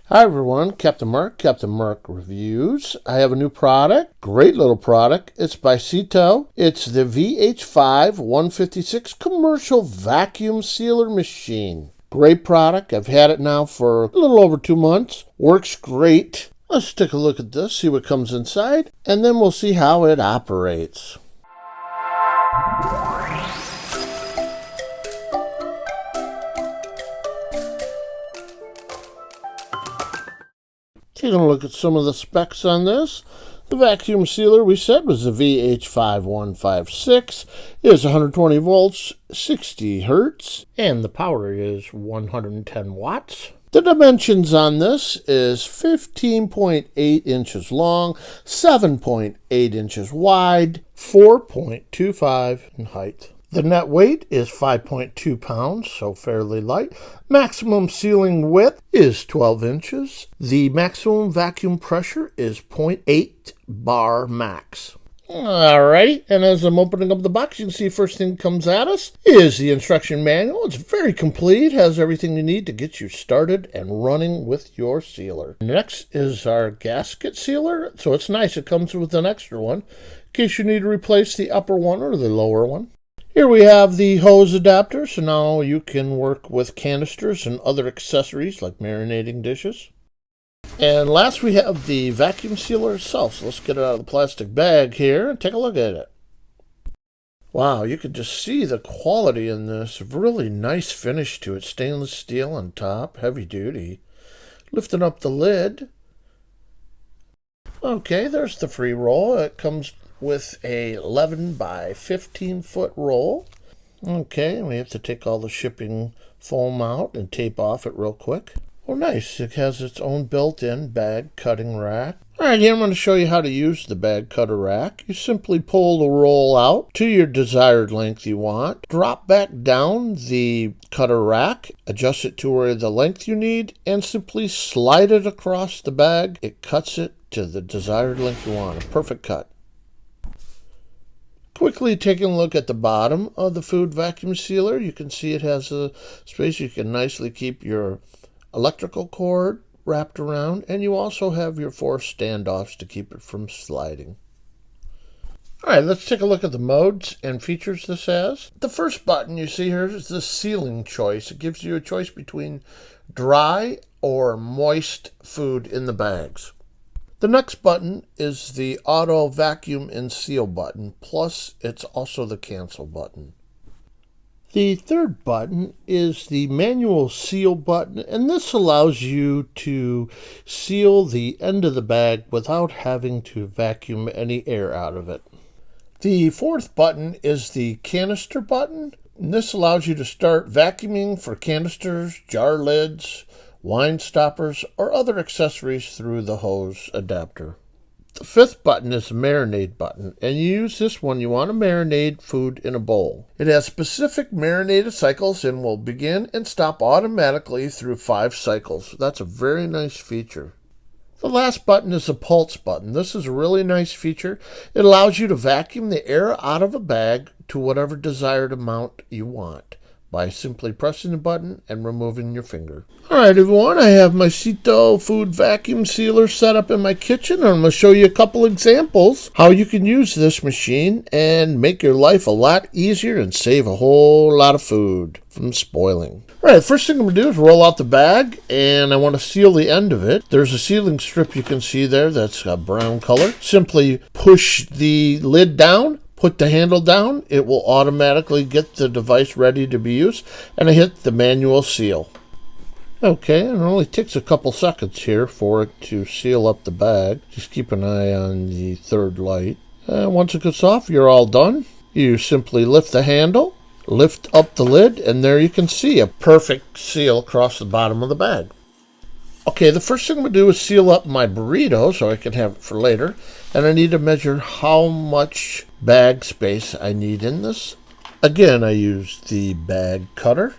Hi everyone, Captain Mark Reviews. I have a new product, great little product. It's by SEATAO. It's the VH5 156 Commercial Vacuum Sealer Machine. Great product. I've had it now for a little over 2 months. Works great. Let's take a look at this, see what comes inside, and then we'll see how it operates. Taking a look at some of the specs on this. The vacuum sealer we said was the VH5156. It is 120 volts, 60 hertz, and the power is 110 watts. The dimensions on this is 15.8 inches long, 7.8 inches wide, 4.25 in height. The net weight is 5.2 pounds, so fairly light. Maximum sealing width is 12 inches. The maximum vacuum pressure is 0.8 bar max. Alright, and as I'm opening up the box, you can see first thing comes at us is the instruction manual. It's very complete, has everything you need to get you started and running with your sealer. Next is our gasket sealer, so it's nice. It comes with an extra one in case you need to replace the upper one or the lower one. Here we have the hose adapter, so now you can work with canisters and other accessories like marinating dishes. And last we have the vacuum sealer itself, so let's get it out of the plastic bag here and take a look at it. Wow, you can just see the quality in this, really nice finish to it, stainless steel on top, heavy duty. Lifting up the lid. Okay, there's the free roll. It comes with a 11 by 15 foot roll. Okay, we have to take all the shipping foam out and tape off it real quick. Oh, nice. It has its own built-in bag cutting rack. All right, here I'm going to show you how to use the bag cutter rack. You simply pull the roll out to your desired length you want, drop back down the cutter rack, adjust it to where the length you need, and simply slide it across the bag. It cuts it to the desired length you want. A perfect cut. Quickly taking a look at the bottom of the food vacuum sealer, you can see it has a space you can nicely keep your electrical cord wrapped around, and you also have your 4 standoffs to keep it from sliding. Alright, let's take a look at the modes and features this has. The first button you see here is the sealing choice. It gives you a choice between dry or moist food in the bags. The next button is the auto vacuum and seal button, plus it's also the cancel button. The third button is the manual seal button, and this allows you to seal the end of the bag without having to vacuum any air out of it. The fourth button is the canister button, and this allows you to start vacuuming for canisters, jar lids, wine stoppers, or other accessories through the hose adapter. The fifth button is the marinade button, and you use this when you want to marinate food in a bowl. It has specific marinated cycles and will begin and stop automatically through 5 cycles. That's a very nice feature. The last button is the pulse button. This is a really nice feature. It allows you to vacuum the air out of a bag to whatever desired amount you want by simply pressing the button and removing your finger. Alright everyone, I have my SEATAO food vacuum sealer set up in my kitchen, and I'm going to show you a couple examples how you can use this machine and make your life a lot easier and save a whole lot of food from spoiling. Alright, first thing I'm going to do is roll out the bag, and I want to seal the end of it. There's a sealing strip you can see there that's a brown color. Simply push the lid down, put the handle down, it will automatically get the device ready to be used, and I hit the manual seal. Okay, and it only takes a couple seconds here for it to seal up the bag. Just keep an eye on the third light. Once it gets off, you're all done. You simply lift the handle, lift up the lid, and there you can see a perfect seal across the bottom of the bag. Okay, the first thing I'm going to do is seal up my burrito so I can have it for later. And I need to measure how much bag space I need in this. Again, I use the bag cutter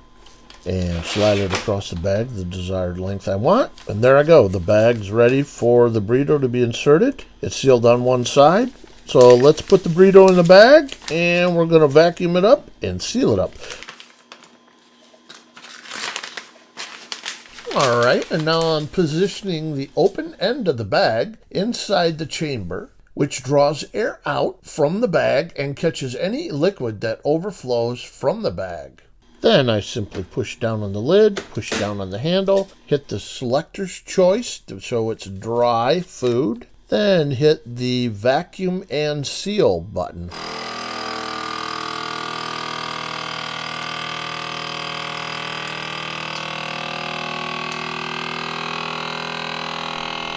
and slide it across the bag the desired length I want. And there I go. The bag's ready for the burrito to be inserted. It's sealed on one side. So let's put the burrito in the bag, and we're going to vacuum it up and seal it up. All right, and now I'm positioning the open end of the bag inside the chamber, which draws air out from the bag and catches any liquid that overflows from the bag. Then I simply push down on the lid, push down on the handle, hit the selector's choice so it's dry food, then hit the vacuum and seal button.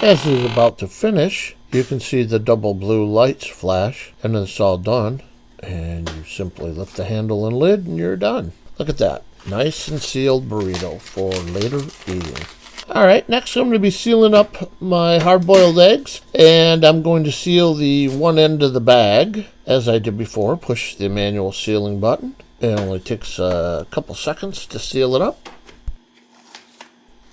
As it's about to finish, you can see the double blue lights flash, and it's all done. And you simply lift the handle and lid, and you're done. Look at that. Nice and sealed burrito for later eating. All right, next I'm going to be sealing up my hard-boiled eggs, and I'm going to seal the one end of the bag. As I did before, push the manual sealing button. It only takes a couple seconds to seal it up.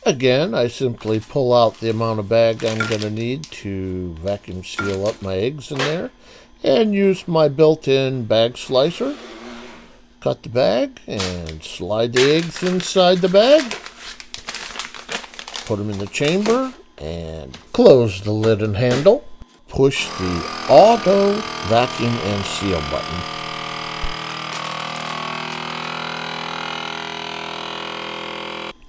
Again, I simply pull out the amount of bag I'm going to need to vacuum seal up my eggs in there and use my built-in bag slicer. Cut the bag and slide the eggs inside the bag. Put them in the chamber and close the lid and handle. Push the auto vacuum and seal button.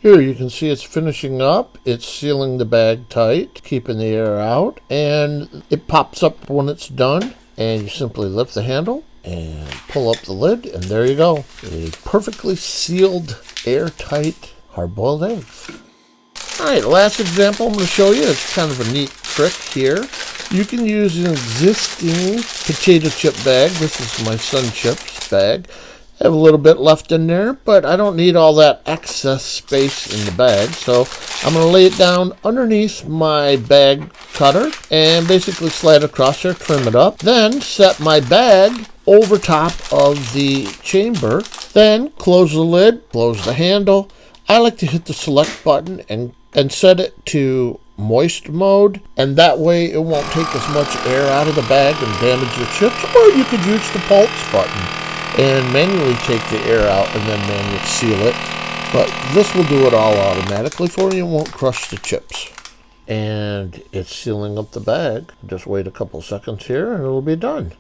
Here you can see it's finishing up. It's sealing the bag tight, keeping the air out, and it pops up when it's done. And you simply lift the handle and pull up the lid, and there you go. A perfectly sealed, airtight, hard-boiled eggs. All right, last example I'm going to show you. It's kind of a neat trick here. You can use an existing potato chip bag. This is my Sun Chips bag. I have a little bit left in there, but I don't need all that excess space in the bag, so I'm going to lay it down underneath my bag cutter and basically slide across there, trim it up, then set my bag over top of the chamber, then close the lid, close the handle. I like to hit the select button and set it to moist mode, and that way it won't take as much air out of the bag and damage your chips, or you could use the pulse button and manually take the air out and then manually seal it. But this will do it all automatically for you and won't crush the chips. And it's sealing up the bag. Just wait a couple seconds here and it'll be done.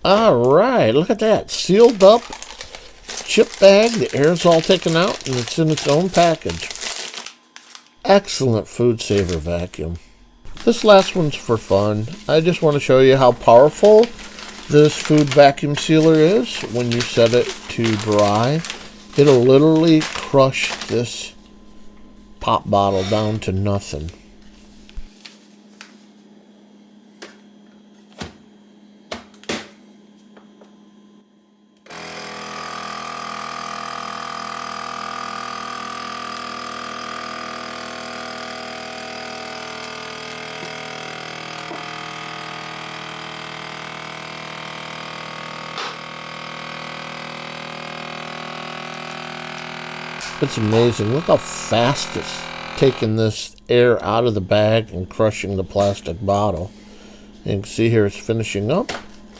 All right, look at that. Sealed up chip bag. The air's all taken out and it's in its own package. Excellent food saver vacuum. This last one's for fun. I just want to show you how powerful this food vacuum sealer is. When you set it to dry, it'll literally crush this pop bottle down to nothing. It's amazing. Look how fast it's taking this air out of the bag and crushing the plastic bottle. You can see here it's finishing up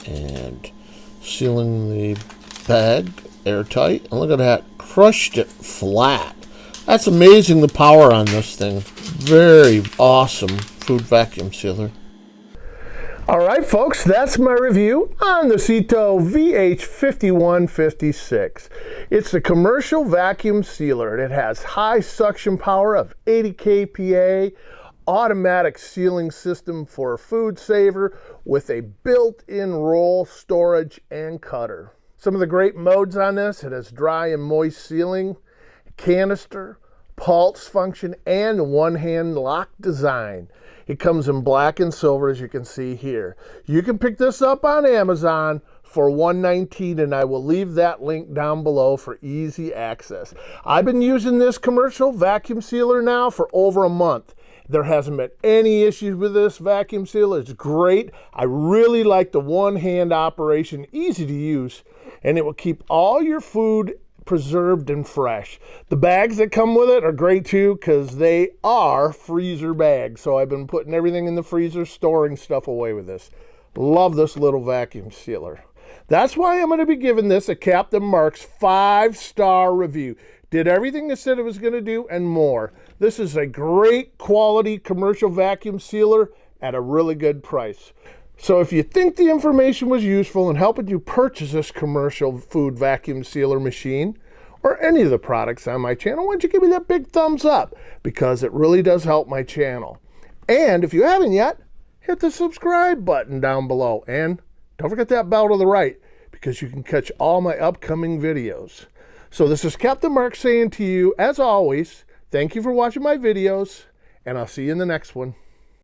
and sealing the bag airtight. And look at that. Crushed it flat. That's amazing, the power on this thing. Very awesome food vacuum sealer. All right, folks, that's my review on the SEATAO VH5156. It's the commercial vacuum sealer. It has high suction power of 80 kPa, automatic sealing system for a food saver with a built-in roll storage and cutter. Some of the great modes on this: it has dry and moist sealing, canister, pulse function, and one-hand lock design. It comes in black and silver, as you can see here. You can pick this up on Amazon for $119, and I will leave that link down below for easy access. I've been using this commercial vacuum sealer now for over a month. There hasn't been any issues with this vacuum sealer. It's great. I really like the one-hand operation, easy to use, and it will keep all your food preserved and fresh. The bags that come with it are great too, because they are freezer bags. So I've been putting everything in the freezer, storing stuff away with this. Love this little vacuum sealer. That's why I'm going to be giving this a Captain Mark's 5-star review. Did everything it said it was going to do and more. This is a great quality commercial vacuum sealer at a really good price. So if you think the information was useful in helping you purchase this commercial food vacuum sealer machine, or any of the products on my channel, why don't you give me that big thumbs up, because it really does help my channel. And if you haven't yet, hit the subscribe button down below, and don't forget that bell to the right, because you can catch all my upcoming videos. So this is Captain Mark saying to you, as always, thank you for watching my videos, and I'll see you in the next one.